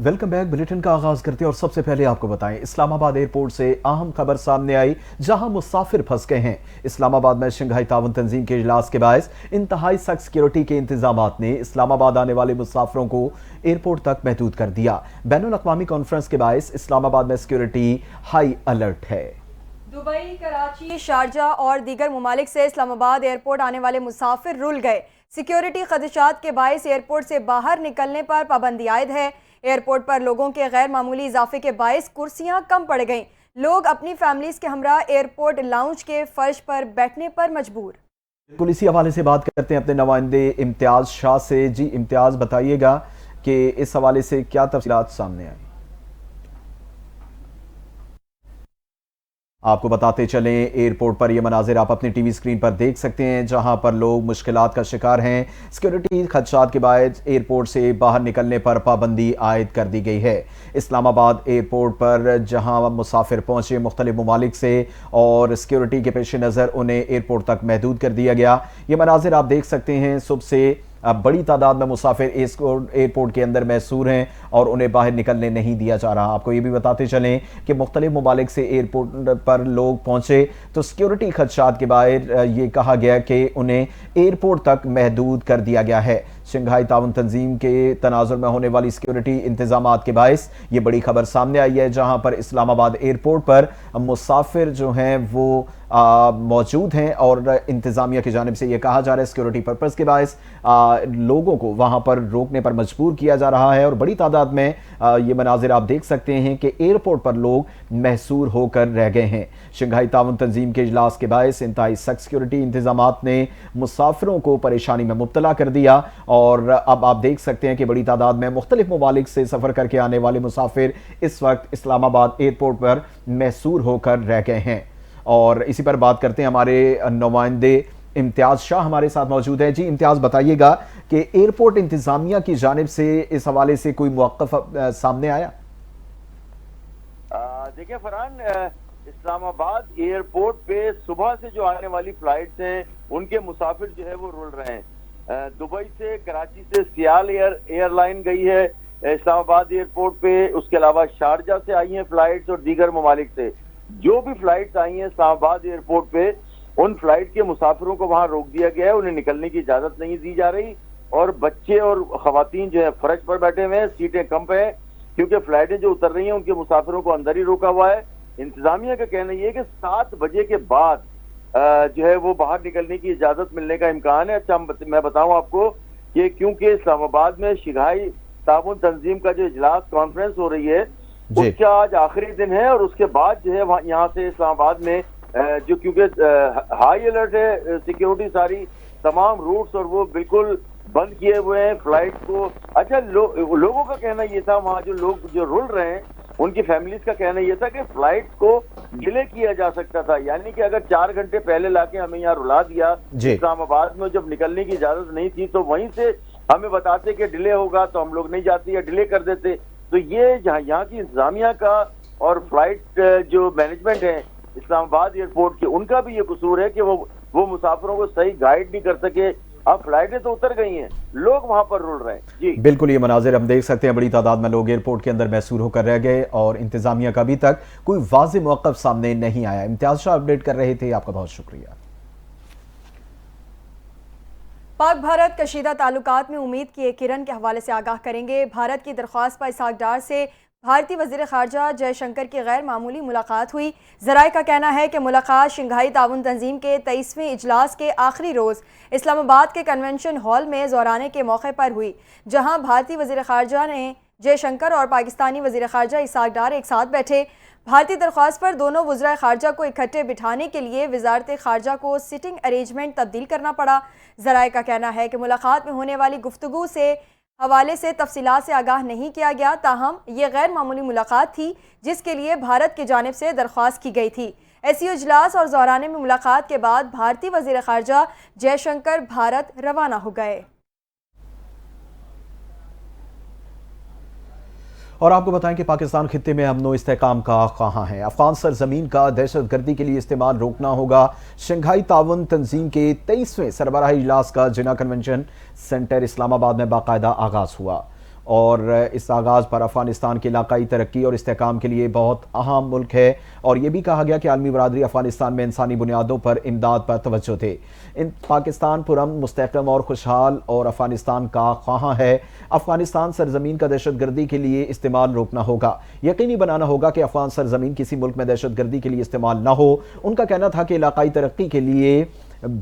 Welcome back. Bulletin का आगाज करते हैं और सबसे पहले आपको बताएं, इस्लामाबाद एयरपोर्ट से अहम खबर सामने आई जहां मुसाफिर फंस गए हैं। इस्लामाबाद में शंघाई ताउन तंजीम के इजलास के बायस इंतहाई सख्त सिक्योरिटी के इंतजामात ने इस्लामाबाद आने वाले मुसाफिरों को एयरपोर्ट तक महदूद कर दिया। बैनुल अक़वामी कॉन्फ्रेंस के बायस इस्लामाबाद में सिक्योरिटी हाई अलर्ट है। दुबई, कराची, शारजा और दीगर ममालिक से इस्लामाबाद एयरपोर्ट आने वाले मुसाफिर रुल गए। सिक्योरिटी खदशात के बायस एयरपोर्ट से बाहर निकलने पर पाबंदी आयद है। एयरपोर्ट पर लोगों के गैर मामूली इजाफे के बायस कुर्सियां कम पड़ गईं। लोग अपनी फैमिलीज के हमरा एयरपोर्ट लाउंज के फर्श पर बैठने पर मजबूर। पुलिसी हवाले से बात करते हैं अपने नुमाइंदे इम्तियाज शाह से। जी इम्तियाज, बताइएगा कि इस हवाले से क्या तफसीलात सामने आई। आपको बताते चलें, एयरपोर्ट पर ये मनाजिर आप अपनी टीवी स्क्रीन पर देख सकते हैं जहां पर लोग मुश्किलात का शिकार हैं। सिक्योरिटी खदशात के बाद एयरपोर्ट से बाहर निकलने पर पाबंदी आयद कर दी गई है। इस्लामाबाद एयरपोर्ट पर जहां मुसाफिर पहुंचे मुख्तलिफ ममालिक से और सिक्योरिटी के पेश नज़र उन्हें एयरपोर्ट तक महदूद कर दिया गया। ये मनाजिर आप देख सकते हैं, सुबह से बड़ी तादाद में मुसाफिर एयरपोर्ट के अंदर मैसूर हैं और उन्हें बाहर निकलने नहीं दिया जा रहा। आपको ये भी बताते चलें कि मुख्तलिफ ममालिक से एयरपोर्ट पर लोग पहुंचे तो सिक्योरिटी खदशात के बाहर ये कहा गया कि उन्हें एयरपोर्ट तक महदूद कर दिया गया है। शंघाई ताउन तंजीम के तनाजुर में होने वाली सिक्योरिटी इंतजामात के बायस ये बड़ी खबर सामने आई है जहां पर इस्लामाबाद एयरपोर्ट पर मुसाफिर जो हैं वो मौजूद हैं और इंतजामिया की जानिब से ये कहा जा रहा है सिक्योरिटी पर्पस के बायस लोगों को वहां पर रोकने पर मजबूर किया जा रहा है। और बड़ी तादाद में ये मनाजिर आप देख सकते हैं कि एयरपोर्ट पर लोग महसूर होकर रह गए हैं। शंघाई ताउन तंजीम के इजलास के बायस इंतहाई सख्त सिक्योरिटी इंतजामात ने मुसाफिरों को परेशानी में मुब्तला कर दिया और अब आप देख सकते हैं कि बड़ी तादाद में मुख्तलिफ ममालिक से सफ़र करके आने वाले मुसाफिर इस वक्त इस्लामाबाद एयरपोर्ट पर महसूर होकर रह गए हैं। और इसी पर बात करते हैं, हमारे नुमाइंदे इम्तियाज शाह हमारे साथ मौजूद है। जी इम्तियाज, बताइएगा कि एयरपोर्ट इंतजामिया की जानिब से इस हवाले से कोई मौक़िफ़ सामने आया? देखिए फरहान, इस्लामाबाद एयरपोर्ट पे सुबह से जो आने वाली फ्लाइट्स हैं उनके मुसाफिर जो है वो रुल रहे हैं। दुबई से, कराची से सियाल एयरलाइन गई है इस्लामाबाद एयरपोर्ट पे। उसके अलावा शारजा से आई हैं फ्लाइट्स और दीगर ममालिक से जो भी फ्लाइट्स आई हैं इस्लामाबाद एयरपोर्ट पे, उन फ्लाइट के मुसाफिरों को वहां रोक दिया गया है। उन्हें निकलने की इजाजत नहीं दी जा रही और बच्चे और खवातीन जो है फर्श पर बैठे हुए हैं, सीटें कम पे हैं क्योंकि फ्लाइटें जो उतर रही हैं उनके मुसाफिरों को अंदर ही रोका हुआ है। इंतजामिया का कहना यह है कि 7 बजे के बाद जो है वो बाहर निकलने की इजाजत मिलने का इम्कान है। अच्छा, मैं बताऊं आपको कि क्योंकि इस्लामाबाद में शंघाई ताउन तंजीम का जो इजलास कॉन्फ्रेंस हो रही है उसका आज आखिरी दिन है और उसके बाद जो है यहाँ से इस्लामाबाद में जो क्योंकि हाई अलर्ट है, सिक्योरिटी सारी तमाम रूट्स और वो बिल्कुल बंद किए हुए हैं फ्लाइट को। अच्छा, लोगों का कहना ये था, वहाँ जो लोग जो रुल रहे हैं उनकी फैमिलीज का कहना ये था कि फ्लाइट को डिले किया जा सकता था, यानी कि अगर 4 घंटे पहले लाके हमें यहाँ रुला दिया इस्लामाबाद में जब निकलने की इजाजत नहीं थी तो वहीं से हमें बताते कि डिले होगा तो हम लोग नहीं जाते या डिले कर देते। तो ये यहाँ की इंतजामिया का और फ्लाइट जो मैनेजमेंट है इस्लामाबाद एयरपोर्ट के, उनका भी ये कसूर है कि वो मुसाफिरों को सही गाइड नहीं कर सके। अब फ्लाइटें तो उतर गई हैं, लोग वहां पर रुल रहे हैं। जी बिल्कुल, ये मनाजिर हम देख सकते हैं, बड़ी तादाद में लोग एयरपोर्ट के अंदर महसूर होकर रह गए और इंतजामिया का अभी तक कोई वाज़ेह मौक़िफ़ सामने नहीं आया। इम्तियाज शाह अपडेट कर रहे थे, आपका बहुत शुक्रिया। पाक भारत कशीदा ताल्लुकात में उम्मीद की एक किरण के हवाले से आगाह करेंगे। भारत की दरख्वास्त पर इसहाक डार से भारतीय वज़ीर ख़ारजा जयशंकर की गैर मामूली मुलाकात हुई। ज़राए का कहना है कि मुलाकात शंघाई ताउन तंजीम के 23वें इजलास के आखिरी रोज़ इस्लामाबाद के कन्वेंशन हॉल में ज़ोराने के मौके पर हुई, जहाँ भारतीय वज़ीर ख़ारजा ने जयशंकर और पाकिस्तानी वज़ीर ख़ारजा इसहाक डार एक साथ बैठे। भारतीय दरख्वास्त पर दोनों वज़राए ख़ारजा को इकट्ठे बिठाने के लिए वज़ारत ख़ारजा को सिटिंग अरेंजमेंट तब्दील करना पड़ा। ज़राए का कहना है कि मुलाकात में होने वाली गुफ्तगू से हवाले से तफसीलात से आगाह नहीं किया गया, ताहम ये गैर मामूली मुलाकात थी जिसके लिए भारत की जानिब से दरख्वास्त की गई थी। एससीओ इजलास और ज़ोराने में मुलाकात के बाद भारतीय वज़ीर ख़ारजा जयशंकर भारत रवाना हो गए। और आपको बताएं कि पाकिस्तान खित्ते में अमन व इस्तेहकाम का कहाँ है। अफगान सरजमीन का दहशत गर्दी के लिए इस्तेमाल रोकना होगा। शंघाई ताउन तंजीम के 23वें सरबराही इजलास का जिना कन्वेंशन सेंटर इस्लामाबाद में बाकायदा आगाज हुआ। اور اس آغاز پر افغانستان کی علاقائی ترقی اور استحکام کے لیے بہت اہم ملک ہے، اور یہ بھی کہا گیا کہ عالمی برادری افغانستان میں انسانی بنیادوں پر امداد پر توجہ دے۔ پاکستان پرامن، مستحکم اور خوشحال اور افغانستان کا خواہاں ہے۔ افغانستان سرزمین کا دہشت گردی کے لیے استعمال روکنا ہوگا، یقینی بنانا ہوگا کہ افغان سرزمین کسی ملک میں دہشت گردی کے لیے استعمال نہ ہو۔ ان کا کہنا تھا کہ علاقائی ترقی کے لیے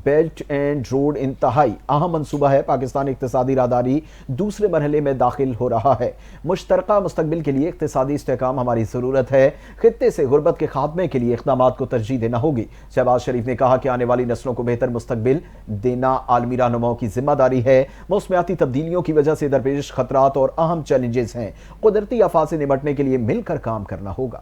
بیلٹ اینڈ روڈ انتہائی اہم منصوبہ ہے۔ پاکستان اقتصادی راہداری دوسرے مرحلے میں داخل ہو رہا ہے۔ مشترکہ مستقبل کے لیے اقتصادی استحکام ہماری ضرورت ہے۔ خطے سے غربت کے خاتمے کے لیے اقدامات کو ترجیح دینا ہوگی۔ شہباز شریف نے کہا کہ آنے والی نسلوں کو بہتر مستقبل دینا عالمی رہنماؤں کی ذمہ داری ہے۔ موسمیاتی تبدیلیوں کی وجہ سے درپیش خطرات اور اہم چیلنجز ہیں۔ قدرتی آفات سے نمٹنے کے لیے مل کر کام کرنا ہوگا۔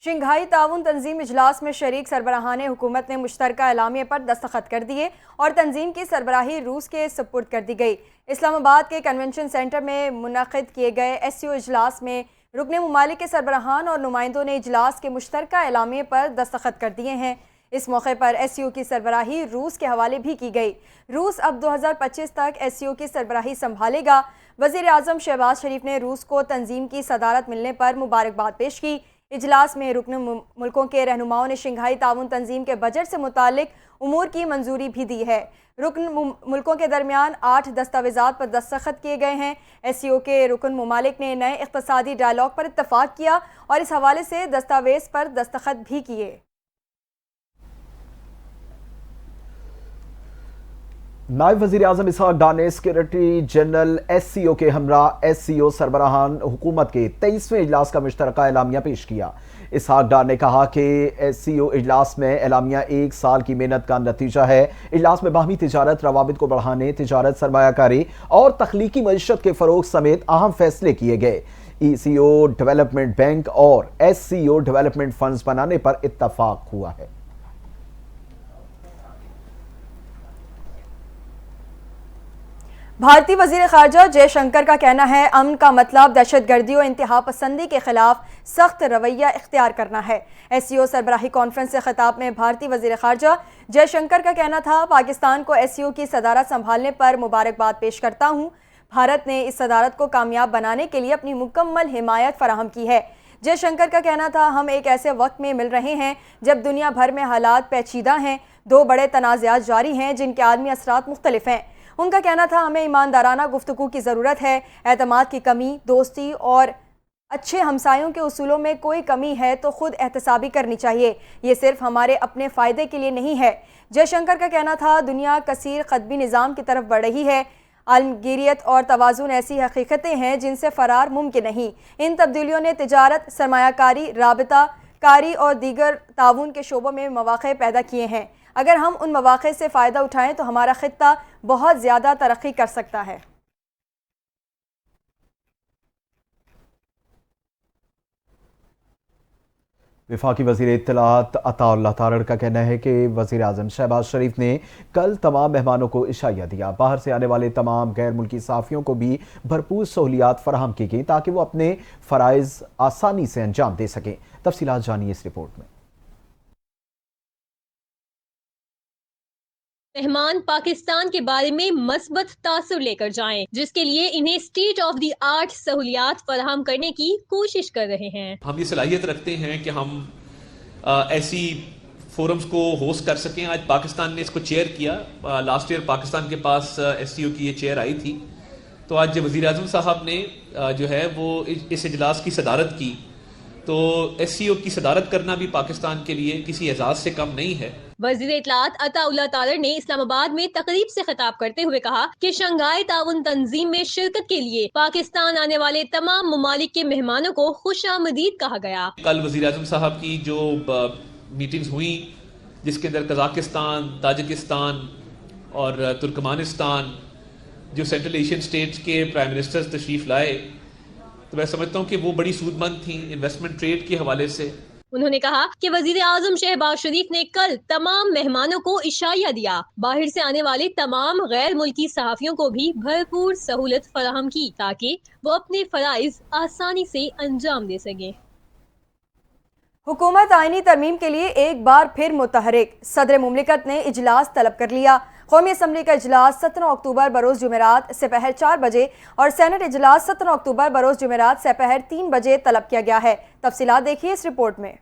شنگھائی تعاون تنظیم اجلاس میں شریک سربراہان حکومت نے مشترکہ اعلامیے پر دستخط کر دیے اور تنظیم کی سربراہی روس کے سپرد کر دی گئی۔ اسلام آباد کے کنونشن سینٹر میں منعقد کیے گئے ایس سی او اجلاس میں رکن ممالک کے سربراہان اور نمائندوں نے اجلاس کے مشترکہ اعلامیے پر دستخط کر دیے ہیں۔ اس موقع پر ایس سی او کی سربراہی روس کے حوالے بھی کی گئی۔ روس اب 2025 تک ایس سی او کی سربراہی سنبھالے گا۔ وزیر اعظم شہباز شریف نے روس کو تنظیم کی صدارت ملنے پر مبارکباد پیش کی۔ اجلاس میں رکن ملکوں کے رہنماؤں نے شنگھائی تعاون تنظیم کے بجٹ سے متعلق امور کی منظوری بھی دی ہے۔ رکن ملکوں کے درمیان 8 دستاویزات پر دستخط کیے گئے ہیں۔ ایس سی او کے رکن ممالک نے نئے اقتصادی ڈائیلاگ پر اتفاق کیا اور اس حوالے سے دستاویز پر دستخط بھی کیے۔ نائب وزیر اعظم اسحاق ڈار نے سیکریٹری جنرل ایس سی او کے ہمراہ ایس سی او سربراہان حکومت کے 23ویں اجلاس کا مشترکہ اعلامیہ پیش کیا۔ اسحاق ڈار نے کہا کہ ایس سی او اجلاس میں اعلامیہ 1 سال کی محنت کا نتیجہ ہے۔ اجلاس میں باہمی تجارت، روابط کو بڑھانے، تجارت، سرمایہ کاری اور تخلیقی معیشت کے فروغ سمیت اہم فیصلے کیے گئے۔ ای سی او ڈیولپمنٹ بینک اور ایس سی او ڈیولپمنٹ فنڈز بنانے پر اتفاق ہوا ہے۔ بھارتی وزیر خارجہ جے شنکر کا کہنا ہے امن کا مطلب دہشت گردی اور انتہا پسندی کے خلاف سخت رویہ اختیار کرنا ہے۔ ایس سی او سربراہی کانفرنس سے خطاب میں بھارتی وزیر خارجہ جے شنکر کا کہنا تھا، پاکستان کو ایس سی او کی صدارت سنبھالنے پر مبارکباد پیش کرتا ہوں۔ بھارت نے اس صدارت کو کامیاب بنانے کے لیے اپنی مکمل حمایت فراہم کی ہے۔ جے شنکر کا کہنا تھا، ہم ایک ایسے وقت میں مل رہے ہیں جب دنیا بھر میں حالات پیچیدہ ہیں، 2 بڑے تنازعات جاری ہیں جن کے عالمی اثرات مختلف ہیں۔ ان کا کہنا تھا، ہمیں ایماندارانہ گفتگو کی ضرورت ہے، اعتماد کی کمی، دوستی اور اچھے ہمسایوں کے اصولوں میں کوئی کمی ہے تو خود احتسابی کرنی چاہیے، یہ صرف ہمارے اپنے فائدے کے لیے نہیں ہے۔ جے شنکر کا کہنا تھا، دنیا کثیر قطبی نظام کی طرف بڑھ رہی ہے، عالمگیریت اور توازن ایسی حقیقتیں ہیں جن سے فرار ممکن نہیں۔ ان تبدیلیوں نے تجارت، سرمایہ کاری، رابطہ کاری اور دیگر تعاون کے شعبوں میں مواقع پیدا کیے ہیں۔ اگر ہم ان مواقع سے فائدہ اٹھائیں تو ہمارا خطہ بہت زیادہ ترقی کر سکتا ہے۔ وفاقی وزیر اطلاعات عطا اللہ تارڑ کا کہنا ہے کہ وزیر اعظم شہباز شریف نے کل تمام مہمانوں کو عشائیہ دیا۔ باہر سے آنے والے تمام غیر ملکی صحافیوں کو بھی بھرپور سہولیات فراہم کی گئی تاکہ وہ اپنے فرائض آسانی سے انجام دے سکیں۔ تفصیلات جانیے اس رپورٹ میں۔ مہمان پاکستان کے بارے میں مثبت تاثر لے کر جائیں، جس کے لیے انہیں اسٹیٹ آف دی آرٹ سہولیات فراہم کرنے کی کوشش کر رہے ہیں۔ ہم یہ صلاحیت رکھتے ہیں کہ ہم ایسی فورمز کو ہوسٹ کر سکیں۔ آج پاکستان نے اس کو چیئر کیا، لاسٹ ایئر پاکستان کے پاس ایس سی او کی یہ چیئر آئی تھی، تو آج وزیر اعظم صاحب نے جو ہے وہ اس اجلاس کی صدارت کی، تو ایس سی او کی صدارت کرنا بھی پاکستان کے لیے کسی اعزاز سے کم نہیں ہے۔ وزیر اطلاعات عطا اللہ تارڑ نے اسلام آباد میں تقریب سے خطاب کرتے ہوئے کہا کہ شنگھائی تعاون تنظیم میں شرکت کے لیے پاکستان آنے والے تمام ممالک کے مہمانوں کو خوش آمدید کہا گیا۔ کل وزیر اعظم صاحب کی جو میٹنگز ہوئیں، جس کے اندر قزاقستان، تاجکستان اور ترکمانستان، جو سینٹرل ایشین اسٹیٹس کے پرائم منسٹرز تشریف لائے، تو میں سمجھتا ہوں کہ وہ بڑی سود مند تھیں انویسٹمنٹ ٹریڈ کے حوالے سے۔ انہوں نے کہا کہ وزیر اعظم شہباز شریف نے کل تمام مہمانوں کو عشائیہ دیا، باہر سے آنے والے تمام غیر ملکی صحافیوں کو بھی بھرپور سہولت فراہم کی تاکہ وہ اپنے فرائض آسانی سے انجام دے سکیں۔ हुकूमत आईनी तरमीम के लिए एक बार फिर मुतहरिक। सदर मुमलिकत ने इजलास तलब कर लिया। कौमी असम्बली का इजलास 17 अक्टूबर बरोज़ जुमेरात सपहर 4 बजे और सेनेट इजलास 17 अक्टूबर बरोज़ जुमेरात सपहर 3 बजे तलब किया गया है। तफसीलात देखिए इस रिपोर्ट में।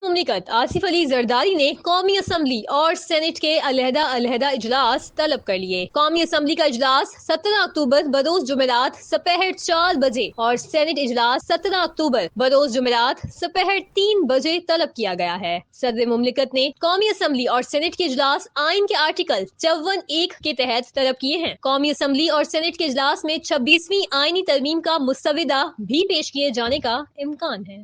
मुमलिकत आसिफ अली जरदारी ने कौमी असम्बली और सेनेट के अलहदा इजलास तलब कर लिए। कौमी असम्बली का इजलास 17 अक्टूबर बरोज़ जुमेरात सपहर 4 बजे और सेनेट इजलास 17 अक्टूबर बरोज़ जुमेरात सपहर 3 बजे तलब किया गया है। सदर मुमलिकत ने कौमी असम्बली और सेनेट के इजलास आइन के आर्टिकल 54(1) के तहत तलब किए हैं। कौमी असम्बली और सेनेट के इजलास में 26वीं आइनी तरमीम का मुसविदा भी पेश किए जाने का इम्कान है।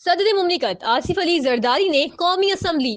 सदर मुमलिकत आसिफ अली जरदारी ने कौमी असम्बली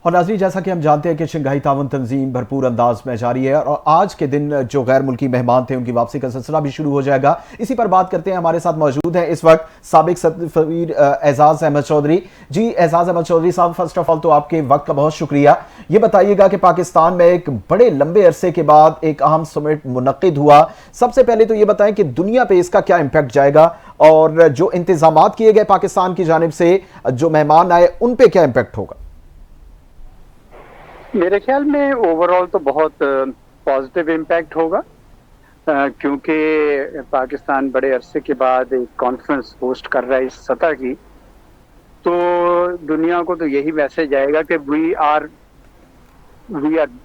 और नाज़रीन, जैसा कि हम जानते हैं कि शंघाई ताउन तंजीम भरपूर अंदाज में जारी है और आज के दिन जो गैर मुल्की मेहमान थे उनकी वापसी का सिलसिला भी शुरू हो जाएगा। इसी पर बात करते हैं। हमारे साथ मौजूद हैं इस वक्त साबिक सफीर एजाज अहमद चौधरी। जी एजाज अहमद चौधरी साहब, फर्स्ट ऑफ ऑल तो आपके वक्त का बहुत शुक्रिया। ये बताइएगा कि पाकिस्तान में एक बड़े लंबे अरसे के बाद एक अहम समिट मुनक्किद हुआ। सबसे पहले तो ये बताएं कि दुनिया पे इसका क्या इम्पैक्ट जाएगा और जो इंतजामात किए गए पाकिस्तान की जानिब से जो मेहमान आए उन पे क्या इम्पैक्ट होगा? मेरे ख्याल में ओवरऑल तो बहुत पॉजिटिव इम्पैक्ट होगा, क्योंकि पाकिस्तान बड़े अरसे के बाद एक कॉन्फ्रेंस होस्ट कर रहा है इस सतह की, तो दुनिया को तो यही मैसेज आएगा कि we are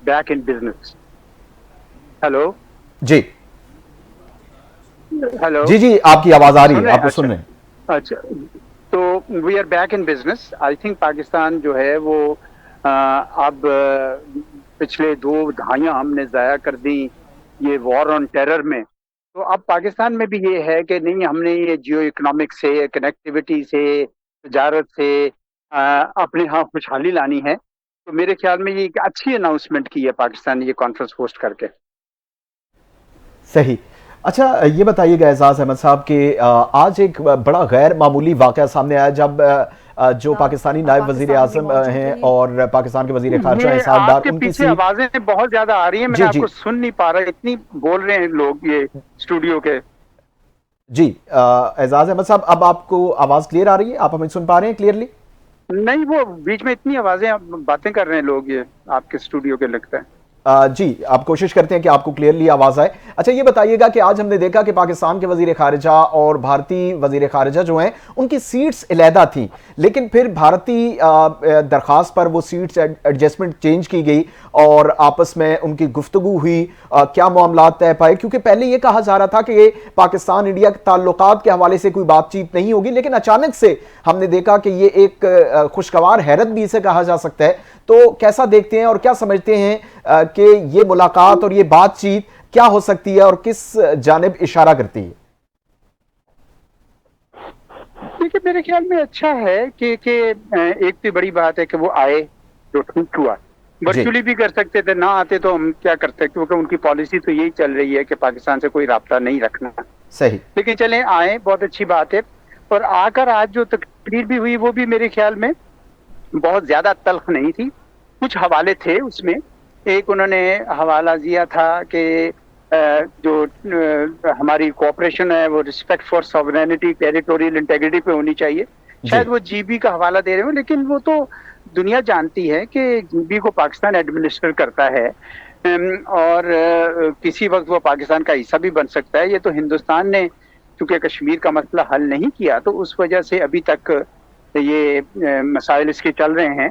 back in business. Hello जी, हेलो जी, आपकी आवाज आ रही है, आपको सुन रहे हैं। अच्छा, तो we are back in business. I think Pakistan जो है वो अब पिछले 2 दहाइयां हमने ज़ाया कर दी ये वॉर ऑन टेरर में, तो अब पाकिस्तान में भी ये है कि नहीं, हमने ये जियो इकोनॉमिक से, कनेक्टिविटी से, तजारत से अपने यहाँ खुशहाली लानी है। तो मेरे ख्याल में ये एक अच्छी अनाउंसमेंट की है पाकिस्तान ने ये कॉन्फ्रेंस होस्ट करके। सही। अच्छा, ये बताइएगा एजाज अहमद साहब कि आज एक बड़ा गैर मामूली वाक़या सामने आया जब जो पाकिस्तानी नायब वजीर आज़म हैं और पाकिस्तान के वजीर खारजा इसहाक डार, उनकी पीछे आवाजें बहुत ज्यादा आ रही हैं, मैं आपको सुन नहीं पा रहा, इतनी बोल रहे हैं लोग ये स्टूडियो के। जी एजाज अहमद साहब, अब आपको आवाज क्लियर आ रही है? आप हमें सुन पा रहे हैं क्लियरली? नहीं, वो बीच में इतनी आवाजें बातें कर रहे हैं लोग, ये आपके स्टूडियो के लगता है। जी, आप कोशिश करते हैं कि आपको क्लियरली आवाज आए। अच्छा, ये बताइएगा कि आज हमने देखा कि पाकिस्तान के वजीर खारिजा और भारतीय वजीर खारिजा जो हैं उनकी सीट्स अलहदा थी, लेकिन फिर भारतीय दरख्वास्त पर वो सीट्स एडजस्टमेंट चेंज की गई और आपस में उनकी गुफ्तगू हुई। क्या मामलात तय पाए? क्योंकि पहले ये कहा जा रहा था कि पाकिस्तान इंडिया के ताल्लुकात के हवाले से कोई बातचीत नहीं होगी, लेकिन अचानक से हमने देखा कि ये एक खुशगवार हैरत भी इसे कहा जा सकता है। तो कैसा देखते हैं और क्या समझते हैं कि ये मुलाकात और ये बातचीत क्या हो सकती है और किस जानिब इशारा करती है? देखिए, मेरे ख्याल में अच्छा है कि एक तो बड़ी बात है कि वो आए, जो ठीक हुआ। वर्चुअली भी कर सकते थे, ना आते तो हम क्या करते, क्योंकि उनकी पॉलिसी तो यही चल रही है कि पाकिस्तान से कोई राब्ता नहीं रखना। सही, लेकिन चले आए, बहुत अच्छी बात है। और आकर आज जो तकरीर भी हुई वो भी मेरे ख्याल में बहुत ज्यादा तल्ख नहीं थी। कुछ हवाले थे उसमें। एक उन्होंने हवाला दिया था कि जो हमारी कोऑपरेशन है वो respect for sovereignty, territorial integrity पे होनी चाहिए। शायद वो जीबी का हवाला दे रहे हो, लेकिन वो तो दुनिया जानती है कि जीबी को पाकिस्तान एडमिनिस्टर करता है और किसी वक्त वो पाकिस्तान का हिस्सा भी बन सकता है। ये तो हिंदुस्तान ने चूंकि कश्मीर का मसला हल नहीं किया, तो उस वजह से अभी तक ये मसाइल इसके चल रहे हैं।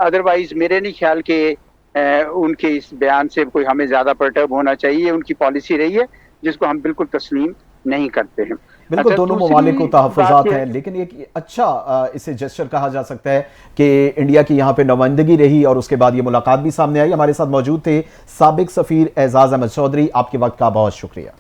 अदरवाइज मेरे नहीं ख्याल के उनके इस बयान से कोई हमें ज्यादा परटर्ब होना चाहिए। उनकी पॉलिसी रही है जिसको हम बिल्कुल तस्लीम नहीं करते हैं। बिल्कुल, दोनों ममालिक को तहफ़्फ़ुज़ात हैं, लेकिन एक अच्छा इसे जेस्चर कहा जा सकता है कि इंडिया की यहाँ पे नुमाइंदगी रही और उसके बाद ये मुलाकात भी सामने आई। हमारे साथ मौजूद थे साबिक सफ़ीर एजाज अहमद चौधरी, आपके वक्त का बहुत शुक्रिया।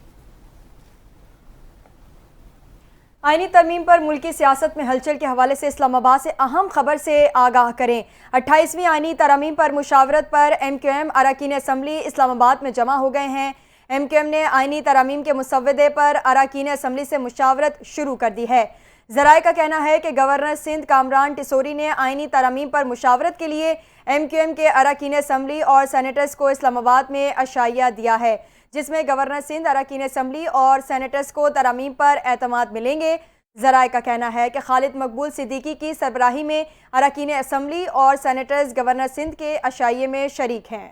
आईनी तरमीम पर मुल्की सियासत में हलचल के हवाले से इस्लामाबाद से अहम खबर से आगाह करें। 28वीं आईनी तरमीम पर मुशावरत पर MQM अरकान असम्बली इस्लामाबाद में जमा हो गए हैं। MQM ने आईनी तरमीम के मुसव्वदे पर अरकान असम्बली से मुशावरत शुरू कर दी है। ज़राए का कहना है कि गवर्नर सिंध कामरान टिसोरी ने आईनी तरमीम पर मुशावरत के लिए MQM के अरकान असम्बली और सेनेटर्स को इस्लामाबाद में अशाइया दिया है। جس میں گورنر سندھ، اراکین اسمبلی اور سینیٹرز کو ترامیم پر اعتماد ملیں گے۔ ذرائع کا کہنا ہے کہ خالد مقبول صدیقی کی سربراہی میں اراکین اسمبلی اور سینیٹرز گورنر سندھ کے عشائیے میں شریک ہیں۔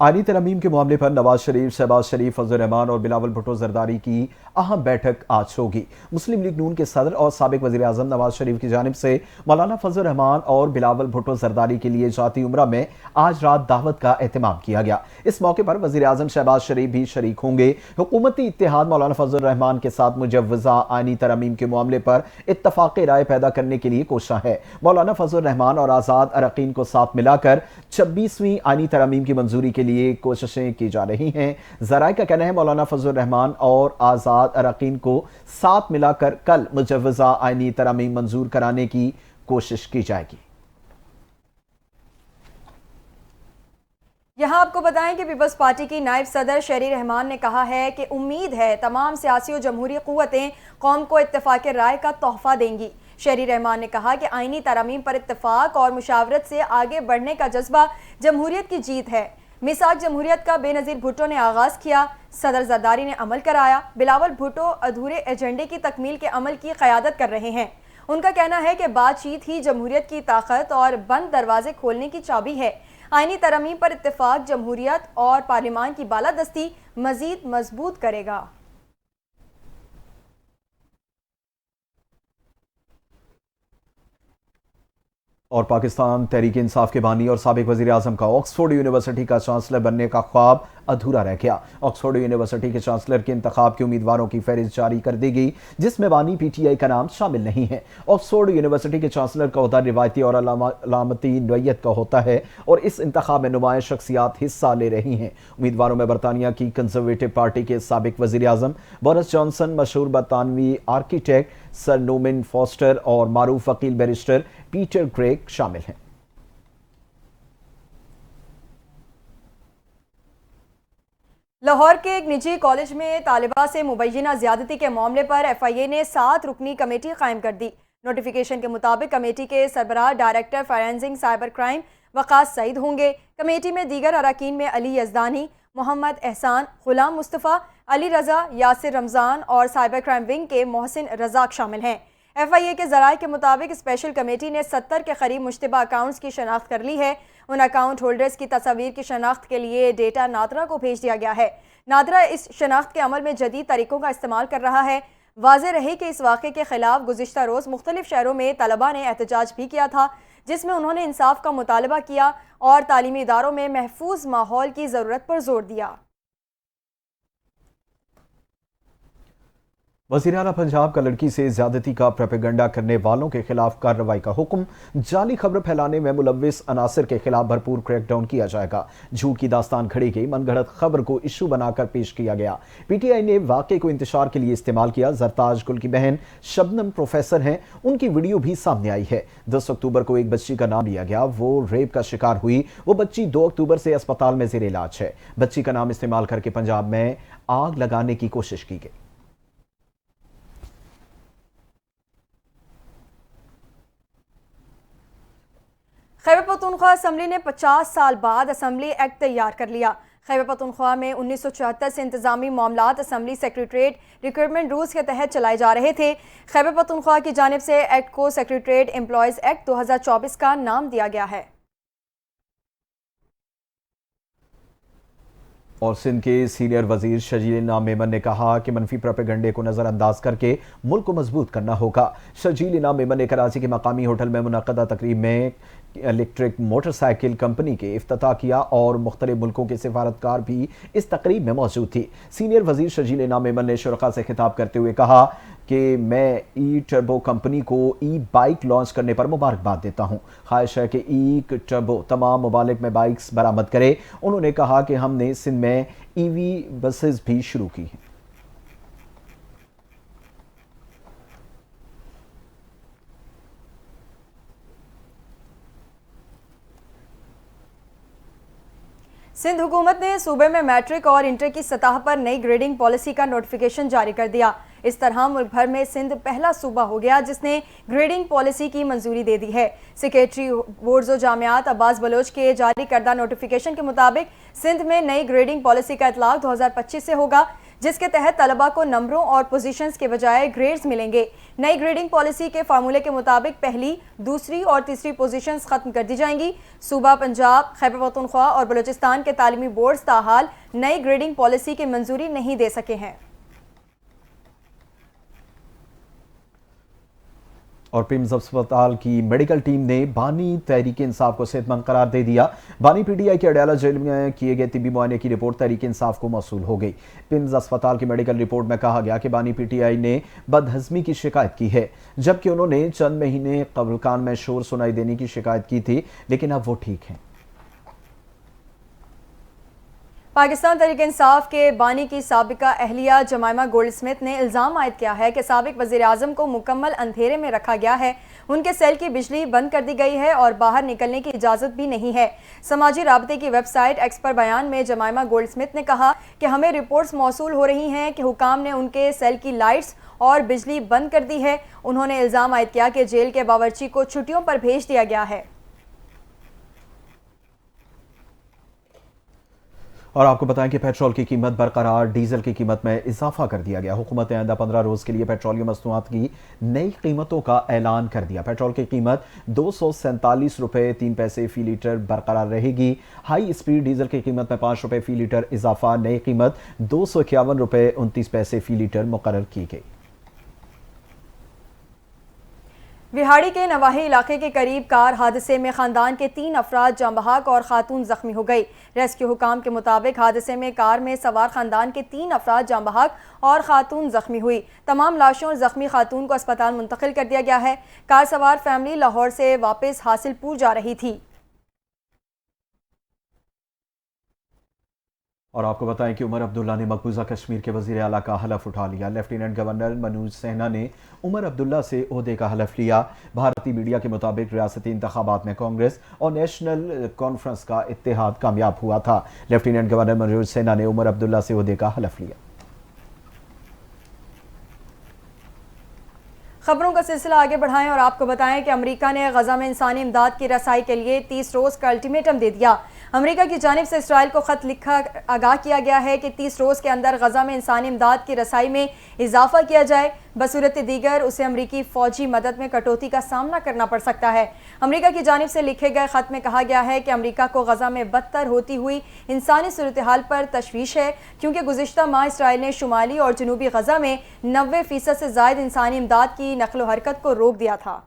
آئینی ترامیم کے معاملے پر نواز شریف، شہباز شریف، فضل الرحمان اور بلاول بھٹو زرداری کی اہم بیٹھک آج ہوگی۔ مسلم لیگ نون کے صدر اور سابق وزیر اعظم نواز شریف کی جانب سے مولانا فضل الرحمان اور بلاول بھٹو زرداری کے لیے ذاتی عمرہ میں آج رات دعوت کا اہتمام کیا گیا۔ اس موقع پر وزیر اعظم شہباز شریف بھی شریک ہوں گے۔ حکومتی اتحاد مولانا فضل الرحمان کے ساتھ مجوزہ آئینی ترامیم کے معاملے پر اتفاق رائے پیدا کرنے کے لیے کوشاں ہے۔ مولانا فضل الرحمان اور آزاد اراکین کو ساتھ ملا کر 26ویں آئینی ترامیم کی منظوری کے لیے کوششیں کی جا رہی ہیں۔ ذرائع کا کہنا ہے مولانا فضل الرحمان اور آزاد اراکین کو ساتھ ملا کر کل مجوزہ آئینی ترامیم منظور کرانے کی کوشش کی جائے گی۔ یہاں آپ کو بتائیں کہ پیپلز پارٹی کی نائب صدر شہری رحمان نے کہا ہے کہ امید ہے تمام سیاسی و جمہوری قوتیں قوم کو اتفاق رائے کا تحفہ دیں گی۔ شہری رحمان نے کہا کہ آئینی ترامیم پر اتفاق اور مشاورت سے آگے بڑھنے کا جذبہ جمہوریت کی جیت ہے۔ میثاق جمہوریت کا بے نظیر بھٹو نے آغاز کیا، صدر زرداری نے عمل کرایا۔ بلاول بھٹو ادھورے ایجنڈے کی تکمیل کے عمل کی قیادت کر رہے ہیں۔ ان کا کہنا ہے کہ بات چیت ہی جمہوریت کی طاقت اور بند دروازے کھولنے کی چابی ہے۔ آئینی ترامیم پر اتفاق جمہوریت اور پارلیمان کی بالادستی مزید مضبوط کرے گا۔ اور پاکستان تحریک انصاف کے بانی اور سابق وزیر اعظم کا آکسفورڈ یونیورسٹی کا چانسلر بننے کا خواب ادھورا رہ گیا۔ آکسفورڈ یونیورسٹی کے چانسلر کے انتخاب کے امیدواروں کی فہرست جاری کر دی گئی، جس میں بانی پی ٹی آئی کا نام شامل نہیں ہے۔ آکسفورڈ یونیورسٹی کے چانسلر کا عہدہ روایتی اور علامتی نوعیت کا ہوتا ہے اور اس انتخاب میں نمایاں شخصیات حصہ لے رہی ہیں۔ امیدواروں میں برطانیہ کی کنزرویٹو پارٹی کے سابق وزیر اعظم بورس جانسن، مشہور برطانوی آرکیٹیکٹ سر نومن فاسٹر اور معروف وکیل بیرسٹر پیٹر گریگ شامل ہیں۔ لاہور کے ایک نجی کالج میں طالبہ سے مبینہ زیادتی کے معاملے پر ایف آئی اے نے 7 رکنی کمیٹی قائم کر دی۔ نوٹیفیکیشن کے مطابق کمیٹی کے سربراہ ڈائریکٹر فورینسک سائبر کرائم وقاص سعید ہوں گے۔ کمیٹی میں دیگر اراکین میں علی یزدانی، محمد احسان، غلام مصطفیٰ، علی رضا، یاسر رمضان اور سائبر کرائم ونگ کے محسن رزاق شامل ہیں۔ ایف آئی اے کے ذرائع کے مطابق اسپیشل کمیٹی نے 70 کے قریب مشتبہ اکاؤنٹس کی شناخت کر لی ہے۔ ان اکاؤنٹ ہولڈرز کی تصاویر کی شناخت کے لیے ڈیٹا نادرا کو بھیج دیا گیا ہے۔ نادرا اس شناخت کے عمل میں جدید طریقوں کا استعمال کر رہا ہے۔ واضح رہے کہ اس واقعے کے خلاف گزشتہ روز مختلف شہروں میں طلباء نے احتجاج بھی کیا تھا، جس میں انہوں نے انصاف کا مطالبہ کیا اور تعلیمی اداروں میں محفوظ ماحول کی ضرورت پر زور دیا۔ وزیر اعلیٰ پنجاب کا لڑکی سے زیادتی کا پروپیگنڈا کرنے والوں کے خلاف کارروائی کا حکم۔ جعلی خبر پھیلانے میں ملوث عناصر کے خلاف بھرپور کریک ڈاؤن کیا جائے گا۔ جھوٹ کی داستان گھڑی گئی، من گھڑت خبر کو ایشو بنا کر پیش کیا گیا۔ پی ٹی آئی نے واقعے کو انتشار کے لیے استعمال کیا۔ زرتاج گل کی بہن شبنم پروفیسر ہیں، ان کی ویڈیو بھی سامنے آئی ہے۔ 10 اکتوبر کو ایک بچی کا نام لیا گیا، وہ ریپ کا شکار ہوئی۔ وہ بچی 2 اکتوبر سے اسپتال میں زیر علاج ہے۔ بچی کا نام استعمال کر کے پنجاب میں آگ لگانے کی کوشش کی گئی۔ خیبر پختونخوا اسمبلی نے 50 سال بعد اسمبلی ایکٹ تیار کر لیا۔ خیبر پختونخوا میں 1974 سے انتظامی معاملات اسمبلی سیکریٹریٹ ریکروٹمنٹ رولز کے تحت چلائے جا رہے تھے۔ خیبر پختونخوا کی جانب سے ایکٹ کو سیکریٹریٹ امپلائیز ایکٹ 2024 کا نام دیا گیا ہے۔ اور سندھ کے سینئر وزیر شرجیل انعام میمن نے کہا کہ منفی پروپیگنڈے کو نظر انداز کر کے ملک کو مضبوط کرنا ہوگا۔ شرجیل انعام میمن نے کراچی کے مقامی ہوٹل میں منعقدہ تقریب میں الیکٹرک موٹر سائیکل کمپنی کے افتتاح کیا اور مختلف ملکوں کے سفارتکار بھی اس تقریب میں موجود تھی۔ سینئر وزیر شرجیل انعام میمن نے شرکاء سے خطاب کرتے ہوئے کہا کہ میں ای ٹربو کمپنی کو ای بائک لانچ کرنے پر مبارکباد دیتا ہوں۔ خواہش ہے کہ ای ٹربو تمام ممالک میں بائکس برآمد کرے۔ انہوں نے کہا کہ ہم نے سندھ میں ای وی بسز بھی شروع کی ہیں۔ सिंध हुकूमत ने सूबे में मैट्रिक और इंटर की सतह पर नई ग्रेडिंग पॉलिसी का नोटिफिकेशन जारी कर दिया। इस तरह मुल्क भर में सिंध पहला सूबा हो गया जिसने ग्रेडिंग पॉलिसी की मंजूरी दे दी है। सेक्रेटरी बोर्ड्स और जामियात अब्बास बलोच के जारी करदा नोटिफिकेशन के मुताबिक सिंध में नई ग्रेडिंग पॉलिसी का इतलाक 2025 से होगा, जिसके तहत तलबा को नंबरों और पोजीशंस के बजाय ग्रेड्स मिलेंगे। नई ग्रेडिंग पॉलिसी के फार्मूले के मुताबिक पहली, दूसरी और तीसरी पोजीशंस खत्म कर दी जाएंगी। सूबा पंजाब, खैबर पख्तूनख्वा और बलूचिस्तान के तालीमी बोर्ड्स ताहाल नई ग्रेडिंग पॉलिसी की मंजूरी नहीं दे सके हैं। और पिम्स अस्पताल की मेडिकल टीम ने बानी तहरीक इंसाफ को सेहतमंद करार दे दिया। बानी पीटीआई के अडयाला जेल में किए गए तिब्बी मुआयने की रिपोर्ट तहरीक इंसाफ को मौसूल हो गई। पिम्स अस्पताल की मेडिकल रिपोर्ट में कहा गया कि बानी पीटीआई ने बदहजमी की शिकायत की है, जबकि उन्होंने चंद महीने कब्ल कान में शोर सुनाई देने की शिकायत की थी, लेकिन अब वो ठीक हैं। पाकिस्तान तहरीक इंसाफ के बानी की साबिका अहलिया जमाइमा गोल्डस्मिथ ने इल्ज़ाम आयद किया है कि साबिक वज़ीर आज़म को मुकम्मल अंधेरे में रखा गया है, उनके सेल की बिजली बंद कर दी गई है और बाहर निकलने की इजाज़त भी नहीं है। समाजी राबते की वेबसाइट एक्स पर बयान में जमाइमा गोल्डस्मिथ ने कहा कि हमें रिपोर्ट्स मौसूल हो रही हैं कि हुकाम ने उनके सेल की लाइट्स और बिजली बंद कर दी है। उन्होंने इल्ज़ाम आयद किया कि जेल के बावर्ची को छुट्टियों पर भेज दिया गया है। और आपको बताएं कि पेट्रोल की कीमत बरकरार, डीजल की कीमत में इजाफा कर दिया गया। हुकूमत ने आइंदा 15 रोज़ के लिए पेट्रोलियम मसनूआत की नई कीमतों का ऐलान कर दिया। पेट्रोल की कीमत 247 रुपये 3 पैसे फी लीटर बरकरार रहेगी। हाई स्पीड डीजल की कीमत में 5 रुपये फी लीटर इजाफा, नई कीमत 251 रुपये 29 पैसे फी लीटर मुकर्रर की गई। विहाड़ी के नवाही इलाके के करीब कार हादसे में खानदान के 3 अफराद जाँ बहक और खातून जख्मी हो गई। रेस्क्यू हुकाम के मुताबिक हादसे में कार में सवार खानदान के 3 अफराद जाँ बहक और खातून जख्मी हुई। तमाम लाशों और जख्मी खातून को अस्पताल मुंतकिल कर दिया गया है। कार सवार फैमिली लाहौर से वापस हासिलपुर जा रही थी। और आपको बताएं कि उमर अब्दुल्ला ने मकबूजा कश्मीर के वजीर आला का हलफ उठा लिया। लेफ्टिनेंट गवर्नर मनोज सिन्हा ने उमर अब्दुल्ला से ओहदे का हलफ लिया। भारतीय मीडिया के मुताबिक रियासती इंतखाबात में कांग्रेस और नेशनल कॉन्फ्रेंस का इत्तेहाद कामयाब हुआ था। लेफ्टिनेंट गवर्नर मनोज सिन्हा ने उमर अब्दुल्ला से ओहदे का हलफ लिया। खबरों का सिलसिला आगे बढ़ाएं और आपको बताएं कि अमेरिका ने गजा में इंसानी इमदाद की रसाई के लिए 30 रोज़ का अल्टीमेटम दे दिया। अमेरिका की जानिब से इसराइल को खत लिखा आगाह किया गया है कि 30 रोज़ के अंदर गजा में इंसानी इमदाद की रसाई में इजाफा किया जाए, बसूरत दीगर उसे अमरीकी फौजी मदद में कटौती का सामना करना पड़ सकता है। अमेरिका की जानिब से लिखे गए खत में कहा गया है कि अमेरिका को गजा में बदतर होती हुई इंसानी सूरत हाल पर तशवीश है, क्योंकि गुज़िश्ता माह इसराइल ने शुमाली और जनूबी गजा में 90% से ज़ायद इंसानी इमदाद की नकलो हरकत को रोक दिया था।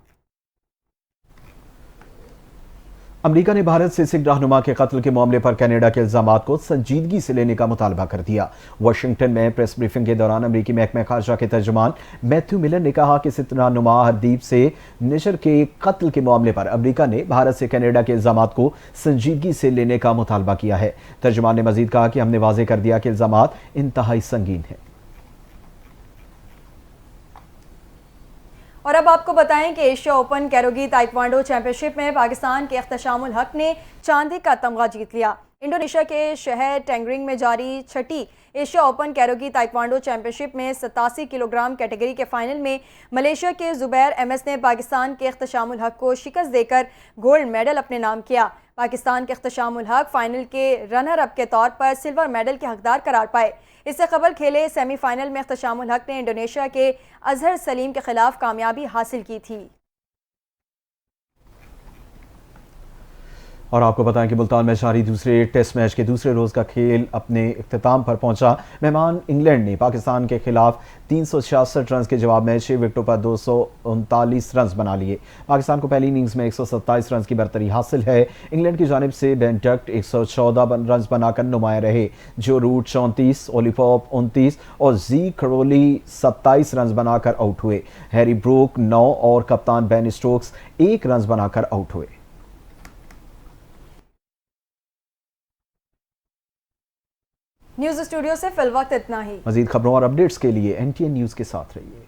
अमेरिका ने भारत से सिख रहनुमा के कत्ल के मामले पर कनाडा के इल्जामात को संजीदगी से लेने का मुतालबा कर दिया। वाशिंगटन में प्रेस ब्रीफिंग के दौरान अमेरिकी महकमा खारजा के तर्जुमान मैथ्यू मिलर ने कहा कि सिख रहनुमा हरदीप से निशर के कत्ल के मामले पर अमेरिका ने भारत से कनाडा के इल्जामात को संजीदगी से लेने का मुतालबा किया है। तर्जुमान ने मजीद कहा कि हमने वाज़ेह कर दिया कि इल्जामात इंतहाई संगीन है। और अब आपको बताएं कि एशिया ओपन कैरोगी ताइक्वांडो चैंपियनशिप में पाकिस्तान के इख्तिशामुल हक ने चांदी का तमगा जीत लिया। इंडोनेशिया के शहर टेंगरिंग में जारी छठी एशिया ओपन कैरोगी ताइक्वांडो चैंपियनशिप में 87 किलोग्राम कैटेगरी के फाइनल में मलेशिया के जुबैर एमएस ने पाकिस्तान के इख्तिशामुल हक को शिकस्त देकर गोल्ड मेडल अपने नाम किया। पाकिस्तान के इख्तिशामुल हक फाइनल के रनर अप के तौर पर सिल्वर मेडल के हकदार करार पाए। इससे कबल खेले सेमीफाइनल में इख्तिशामुल हक ने इंडोनेशिया के अजहर सलीम के खिलाफ कामयाबी हासिल की थी। और आपको बताएं कि मुल्तान में जारी दूसरे टेस्ट मैच के दूसरे रोज़ का खेल अपने इख्तिताम पर पहुंचा। मेहमान इंग्लैंड ने पाकिस्तान के खिलाफ 366 रन के जवाब में 6 विकेटों पर 239 रन बना लिए। पाकिस्तान को पहली इनिंग्स में 127 रन की बरतरी हासिल है। इंग्लैंड की जानिब से बेन टक्ट 114 रन बनाकर नुमाया रहे। जो रूट 34, ओलिपॉप 29 और जी खरोली 27 रन बनाकर आउट हुए। हैरी ब्रूक 9 और कप्तान बेन स्टोक्स 1 रन बनाकर आउट हुए। न्यूज़ स्टूडियो से फिल वक्त इतना ही। मजीद खबरों और अपडेट्स के लिए NTN न्यूज़ के साथ रहिए।